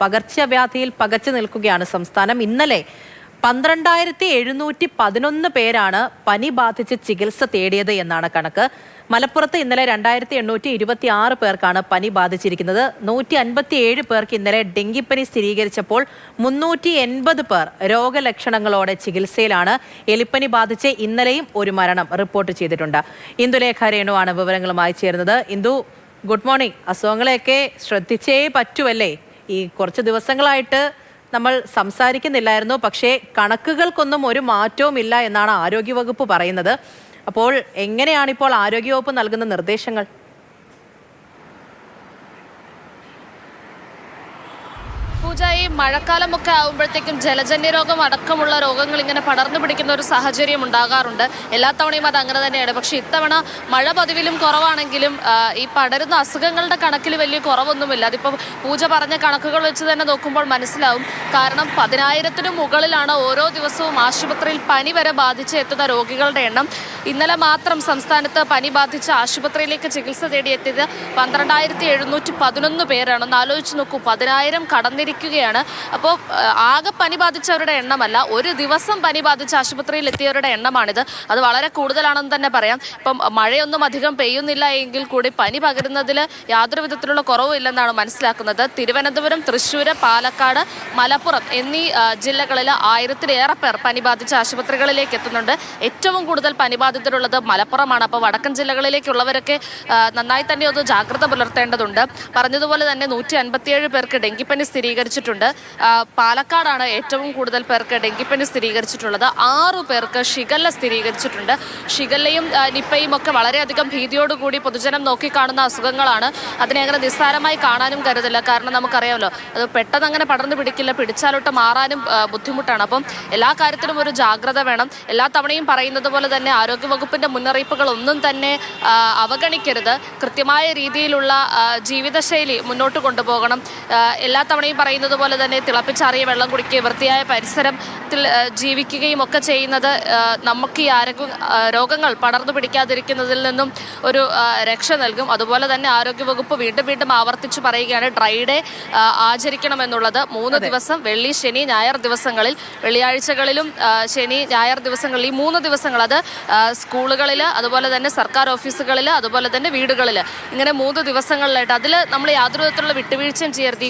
പകർച്ചവ്യാധിയിൽ പകച്ചു നിൽക്കുകയാണ് സംസ്ഥാനം. ഇന്നലെ 12,711 പേരാണ് പനി ബാധിച്ച് ചികിത്സ തേടിയത് എന്നാണ് കണക്ക്. മലപ്പുറത്ത് ഇന്നലെ 2,826 പേർക്കാണ് പനി ബാധിച്ചിരിക്കുന്നത്. 157 പേർക്ക് ഇന്നലെ ഡെങ്കിപ്പനി സ്ഥിരീകരിച്ചപ്പോൾ 380 പേർ രോഗലക്ഷണങ്ങളോടെ ചികിത്സയിലാണ്. എലിപ്പനി ബാധിച്ച് ഇന്നലെയും ഒരു മരണം റിപ്പോർട്ട് ചെയ്തിട്ടുണ്ട്. ഇന്ദുലേഖ രേണുവാണ് വിവരങ്ങളുമായി ചേരുന്നത്. Indu, good morning. അസുഖങ്ങളെയൊക്കെ ശ്രദ്ധിച്ചേ പറ്റുമല്ലേ? ഈ കുറച്ച് ദിവസങ്ങളായിട്ട് നമ്മൾ സംസാരിക്കുന്നില്ലായിരുന്നു, പക്ഷേ കണക്കുകൾക്കൊന്നും ഒരു മാറ്റവും ഇല്ല എന്നാണ് ആരോഗ്യവകുപ്പ് പറയുന്നത്. അപ്പോൾ എങ്ങനെയാണിപ്പോൾ ആരോഗ്യവകുപ്പ് നൽകുന്ന നിർദ്ദേശങ്ങൾ? പൂജ, ഈ മഴക്കാലമൊക്കെ ആകുമ്പോഴത്തേക്കും ജലജന്യ രോഗം അടക്കമുള്ള രോഗങ്ങൾ ഇങ്ങനെ പടർന്നു പിടിക്കുന്ന ഒരു സാഹചര്യം ഉണ്ടാകാറുണ്ട്. എല്ലാ തവണയും അത് അങ്ങനെ തന്നെയാണ്. പക്ഷെ ഇത്തവണ മഴ പതിവിലും കുറവാണെങ്കിലും ഈ പടരുന്ന അസുഖങ്ങളുടെ കണക്കിൽ വലിയ കുറവൊന്നുമില്ല. അതിപ്പോൾ പൂജ പറഞ്ഞ കണക്കുകൾ വെച്ച് തന്നെ നോക്കുമ്പോൾ മനസ്സിലാവും. കാരണം 10,000-ന് മുകളിലാണ് ഓരോ ദിവസവും ആശുപത്രിയിൽ പനി വരെ ബാധിച്ച് എത്തുന്ന രോഗികളുടെ എണ്ണം. ഇന്നലെ മാത്രം സംസ്ഥാനത്ത് പനി ബാധിച്ച് ആശുപത്രിയിലേക്ക് ചികിത്സ തേടിയെത്തിയത് 12,711 പേരാണ്. ഒന്ന് ആലോചിച്ച് നോക്കൂ, 10,000 കടന്നിരിക്കുകയാണ്. അപ്പോൾ ആകെ പനി ബാധിച്ചവരുടെ എണ്ണമല്ല, ഒരു ദിവസം പനി ബാധിച്ച് ആശുപത്രിയിൽ എത്തിയവരുടെ എണ്ണമാണിത്. അത് വളരെ കൂടുതലാണെന്ന് തന്നെ പറയാം. ഇപ്പം മഴയൊന്നും അധികം പെയ്യുന്നില്ല എങ്കിൽ കൂടി പനി പകരുന്നതിൽ യാതൊരു വിധത്തിലുള്ള കുറവും ഇല്ലെന്നാണ് മനസ്സിലാക്കുന്നത്. തിരുവനന്തപുരം, തൃശ്ശൂർ, പാലക്കാട്, മലപ്പുറം എന്നീ ജില്ലകളിൽ 1000-ലേറെ പേർ പനി ബാധിച്ച ആശുപത്രികളിലേക്ക് എത്തുന്നുണ്ട്. ഏറ്റവും കൂടുതൽ പനി ബാധിതരുള്ളത് മലപ്പുറമാണ്. അപ്പോൾ വടക്കൻ ജില്ലകളിലേക്കുള്ളവരൊക്കെ നന്നായി തന്നെ ഒന്ന് ജാഗ്രത പുലർത്തേണ്ടതുണ്ട്. പറഞ്ഞതുപോലെ തന്നെ 157 പേർക്ക് ഡെങ്കിപ്പനി സ്ഥിരീകരിച്ചിട്ടുണ്ട്. പാലക്കാടാണ് ഏറ്റവും കൂടുതൽ പേർക്ക് ഡെങ്കിപ്പനി സ്ഥിരീകരിച്ചിട്ടുള്ളത്. 6 പേർക്ക് ഷിഗല്ല സ്ഥിരീകരിച്ചിട്ടുണ്ട്. ഷിഗല്ലയും നിപ്പയും ഒക്കെ വളരെയധികം ഭീതിയോടുകൂടി പൊതുജനം നോക്കിക്കാണുന്ന അസുഖങ്ങളാണ്. അതിനെ അങ്ങനെ നിസ്സാരമായി കാണാനും കരുതില്ല. കാരണം നമുക്കറിയാമല്ലോ, അത് പെട്ടെന്ന് അങ്ങനെ പടർന്നു പിടിക്കില്ല, പിടിച്ചാലോട്ട് മാറാനും ബുദ്ധിമുട്ടാണ്. അപ്പം എല്ലാ കാര്യത്തിലും ഒരു ജാഗ്രത വേണം. എല്ലാ തവണയും പറയുന്നത് പോലെ തന്നെ ആരോഗ്യവകുപ്പിന്റെ മുന്നറിയിപ്പുകൾ ഒന്നും തന്നെ അവഗണിക്കരുത്. കൃത്യമായ രീതിയിലുള്ള ജീവിതശൈലി മുന്നോട്ട് കൊണ്ടുപോകണം. എല്ലാ തവണയും പറയുന്നത് പോലെ തന്നെ തിളപ്പിച്ചാറിയ വെള്ളം കുടിക്കുകയും വൃത്തിയായ പരിസരത്തിൽ ജീവിക്കുകയും ഒക്കെ ചെയ്യുന്നത് നമുക്ക് ഈ രോഗങ്ങൾ പടർന്നു പിടിക്കാതിരിക്കുന്നതിൽ നിന്നും ഒരു രക്ഷ നൽകും. അതുപോലെ തന്നെ ആരോഗ്യവകുപ്പ് വീണ്ടും വീണ്ടും ആവർത്തിച്ച് പറയുകയാണ്, ഡ്രൈ ഡേ ആചരിക്കണമെന്നുള്ളത്. 3 ദിവസം, വെള്ളി, ശനി, ഞായർ ദിവസങ്ങളിൽ, വെള്ളിയാഴ്ചകളിലും ശനി, ഞായർ ദിവസങ്ങളിൽ, ഈ 3 ദിവസങ്ങൾ, അത് സ്കൂളുകളിൽ, അതുപോലെ തന്നെ സർക്കാർ ഓഫീസുകളിൽ, അതുപോലെ തന്നെ വീടുകളിൽ, ഇങ്ങനെ 3 ദിവസങ്ങളിലായിട്ട് അതിൽ നമ്മൾ യാതൊരു വിധത്തിലുള്ള വിട്ടുവീഴ്ചയും ചെയ്യരുത്.